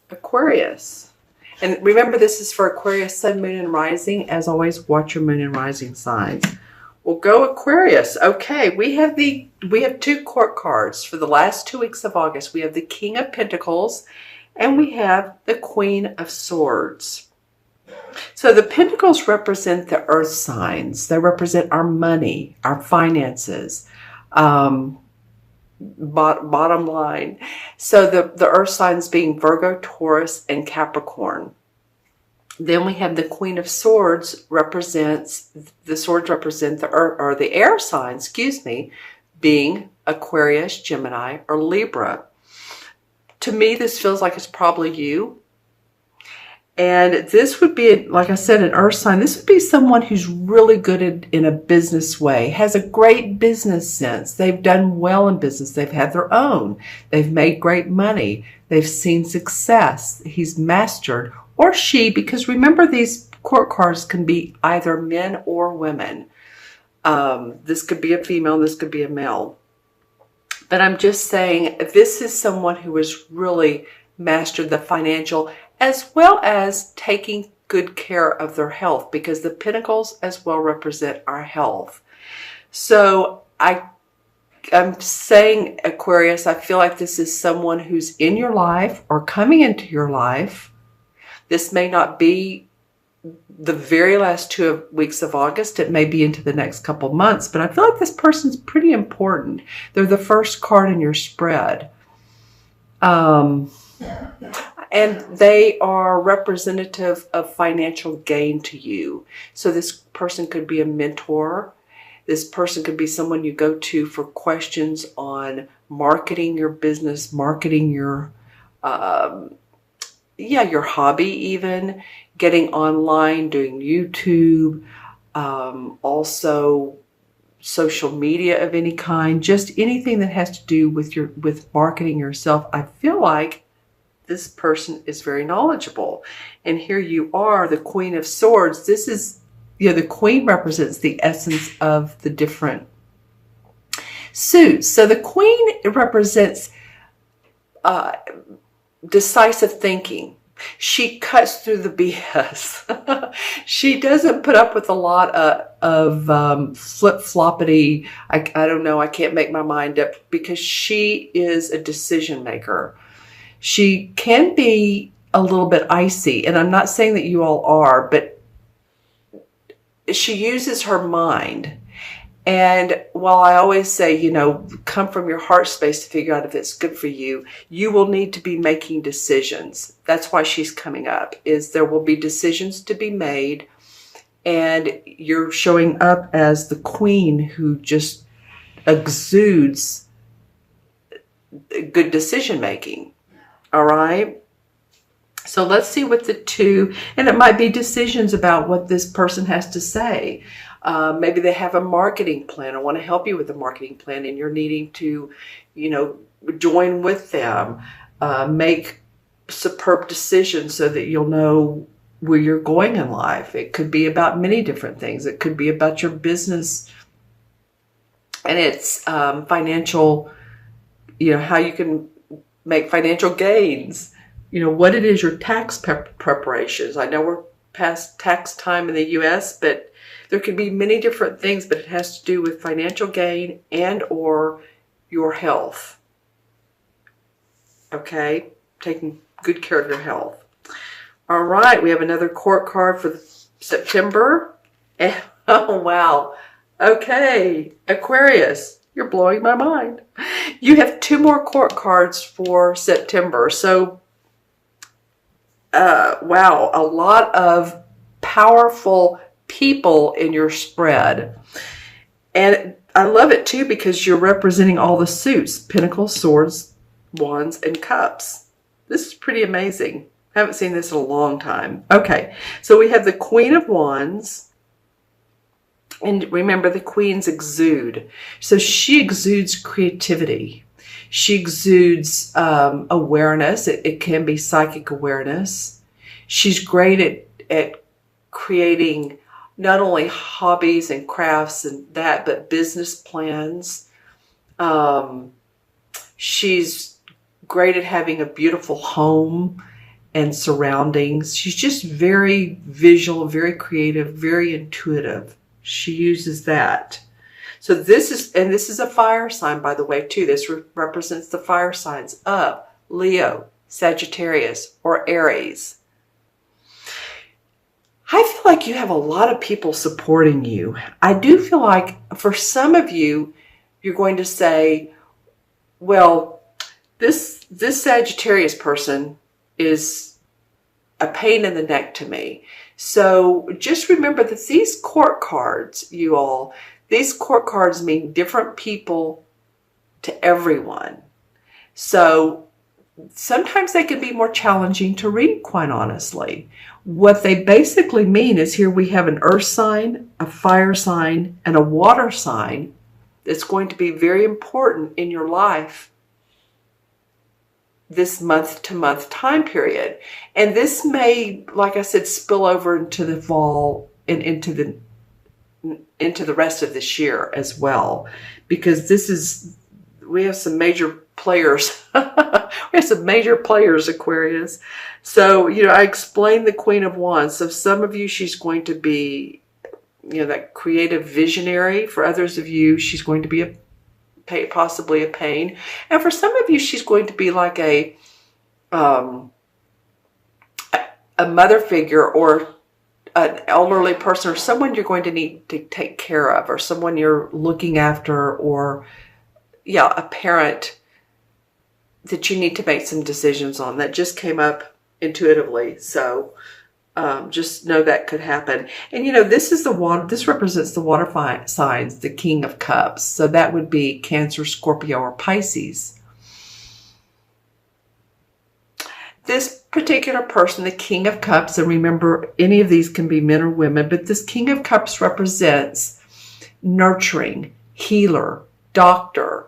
Aquarius. And remember, this is for Aquarius, Sun, Moon, and Rising. As always, watch your Moon and Rising signs. Well, go Aquarius. Okay, we have two court cards for the last 2 weeks of August. We have the King of Pentacles and we have the Queen of Swords. So the Pentacles represent the earth signs. They represent our money, our finances, bottom line. So the earth signs being Virgo, Taurus, and Capricorn. Then we have the Queen of Swords the swords represent the earth, or the air signs, excuse me, being Aquarius, Gemini, or Libra. To me, this feels like it's probably you. And this would be, like I said, an earth sign. This would be someone who's really good in a business way, has a great business sense. They've done well in business. They've had their own. They've made great money. They've seen success. He's mastered, or she, because remember, these court cards can be either men or women. This could be a female, this could be a male. But I'm just saying, this is someone who has really mastered the financial, as well as taking good care of their health, because the Pentacles as well represent our health. So I'm saying, Aquarius, I feel like this is someone who's in your life or coming into your life. This may not be the very last 2 weeks of August. It may be into the next couple months, but I feel like this person's pretty important. They're the first card in your spread. And they are representative of financial gain to you. So this person could be a mentor. This person could be someone you go to for questions on marketing your business, marketing your, your hobby even, getting online, doing YouTube, also social media of any kind, just anything that has to do with marketing yourself. I feel like this person is very knowledgeable. And here you are, the Queen of Swords. This is, the Queen represents the essence of the different suits. So the Queen represents decisive thinking. She cuts through the BS. She doesn't put up with a lot of flip-floppity, I don't know, I can't make my mind up, because she is a decision maker. She can be a little bit icy, and I'm not saying that you all are, but she uses her mind. And while I always say, come from your heart space to figure out if it's good for you, you will need to be making decisions. That's why she's coming up, is there will be decisions to be made, and you're showing up as the queen who just exudes good decision making. All right. So let's see what the two, and it might be decisions about what this person has to say. Maybe they have a marketing plan or want to help you with a marketing plan, and you're needing to, join with them, make superb decisions so that you'll know where you're going in life. It could be about many different things. It could be about your business and its financial, how you can make financial gains, what it is, your tax preparations. I know we're past tax time in the U.S., but there could be many different things, but it has to do with financial gain and or your health. Okay? Taking good care of your health. All right, we have another court card for September. Oh, wow. Okay, Aquarius. You're blowing my mind. You have 2 more court cards for September. So, wow, a lot of powerful people in your spread. And I love it too, because you're representing all the suits: Pentacles, Swords, Wands, and Cups. This is pretty amazing. I haven't seen this in a long time. Okay, so we have the Queen of Wands. And remember, the queens exude. So she exudes creativity. She exudes awareness. It can be psychic awareness. She's great at creating not only hobbies and crafts and that, but business plans. She's great at having a beautiful home and surroundings. She's just very visual, very creative, very intuitive. She uses that. So this is a fire sign, by the way, too. This represents the fire signs of Leo, Sagittarius, or Aries. I feel like you have a lot of people supporting you. I do feel like for some of you, you're going to say, well, this Sagittarius person is a pain in the neck to me. So just remember that these court cards, you all, these court cards mean different people to everyone. So sometimes they can be more challenging to read, quite honestly. What they basically mean is here we have an earth sign, a fire sign, and a water sign that's going to be very important in your life this month-to-month time period. And this may, like I said, spill over into the fall and into the rest of this year as well, because we have some major players. We have some major players, Aquarius. So, I explained the Queen of Wands. So some of you, she's going to be, that creative visionary. For others of you, she's going to be possibly a pain. And for some of you, she's going to be like a mother figure, or an elderly person, or someone you're going to need to take care of, or someone you're looking after, or a parent that you need to make some decisions on. That just came up intuitively. So just know that could happen. And this is the water. This represents the water signs, the King of Cups. So that would be Cancer, Scorpio, or Pisces. This particular person, the King of Cups, and remember, any of these can be men or women, but this King of Cups represents nurturing, healer, doctor,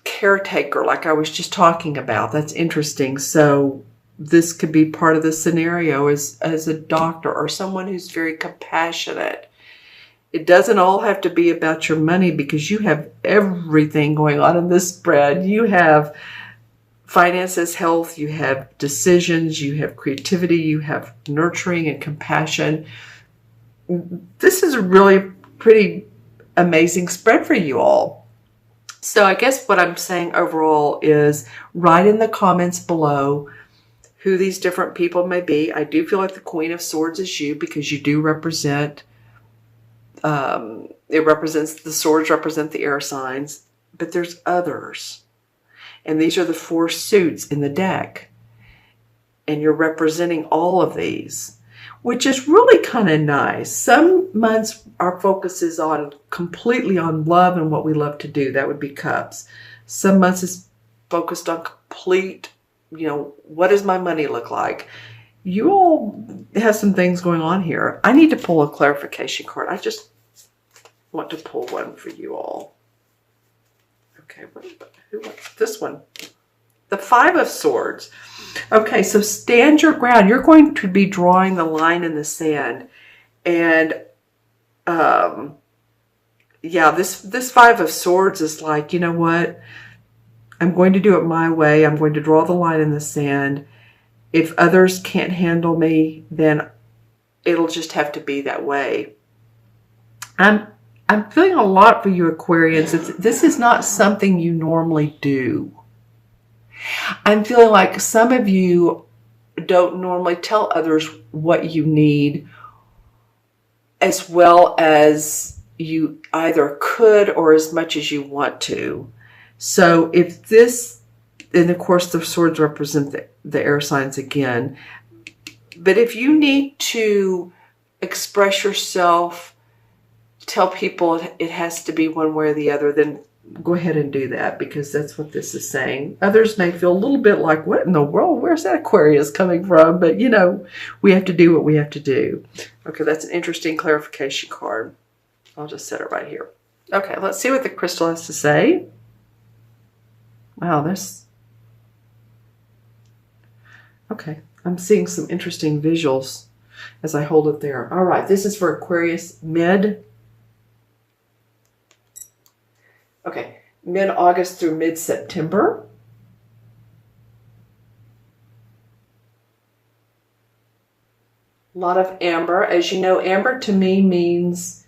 caretaker, like I was just talking about. That's interesting. So this could be part of the scenario as a doctor or someone who's very compassionate. It doesn't all have to be about your money, because you have everything going on in this spread. You have finances, health, you have decisions, you have creativity, you have nurturing and compassion. This is a really pretty amazing spread for you all. So I guess what I'm saying overall is, write in the comments below who these different people may be. I do feel like the Queen of Swords is you, because you do represent, the swords represent the air signs, but there's others. And these are the 4 suits in the deck. And you're representing all of these, which is really kind of nice. Some months our focus is completely on love and what we love to do. That would be Cups. Some months is focused on complete, what does my money look like? You all have some things going on here. I need to pull a clarification card. I just want to pull one for you all. Okay, who wants this one? The 5 of Swords. Okay, so stand your ground. You're going to be drawing the line in the sand. And, this 5 of Swords is like, you know what? I'm going to do it my way. I'm going to draw the line in the sand. If others can't handle me, then it'll just have to be that way. I'm feeling a lot for you, Aquarians. This is not something you normally do. I'm feeling like some of you don't normally tell others what you need as well as you either could or as much as you want to. So if this, and of course the swords represent the air signs again, but if you need to express yourself, tell people it has to be one way or the other, then go ahead and do that, because that's what this is saying. Others may feel a little bit like, what in the world? Where's that Aquarius coming from? But, we have to do what we have to do. Okay, that's an interesting clarification card. I'll just set it right here. Okay, let's see what the crystal has to say. Wow, okay, I'm seeing some interesting visuals as I hold it there. All right, this is for Aquarius mid-August through mid-September. A lot of amber. As you know, amber to me means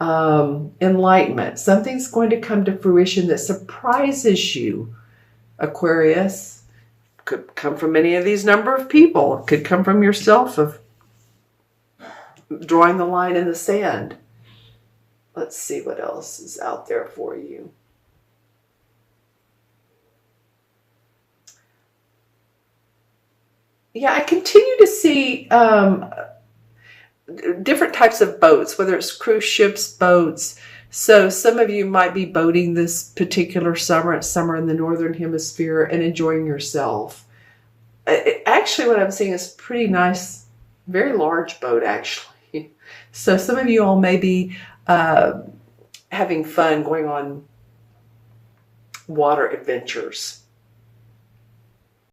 enlightenment. Something's going to come to fruition that surprises you, Aquarius. Could come from any of these number of people. It could come from yourself of drawing the line in the sand. Let's see what else is out there for you. Yeah, I continue to see different types of boats, whether it's cruise ships, boats. So some of you might be boating this particular summer. It's summer in the Northern Hemisphere and enjoying yourself. Actually, what I'm seeing is pretty nice, very large boat, actually. So some of you all may be having fun going on water adventures.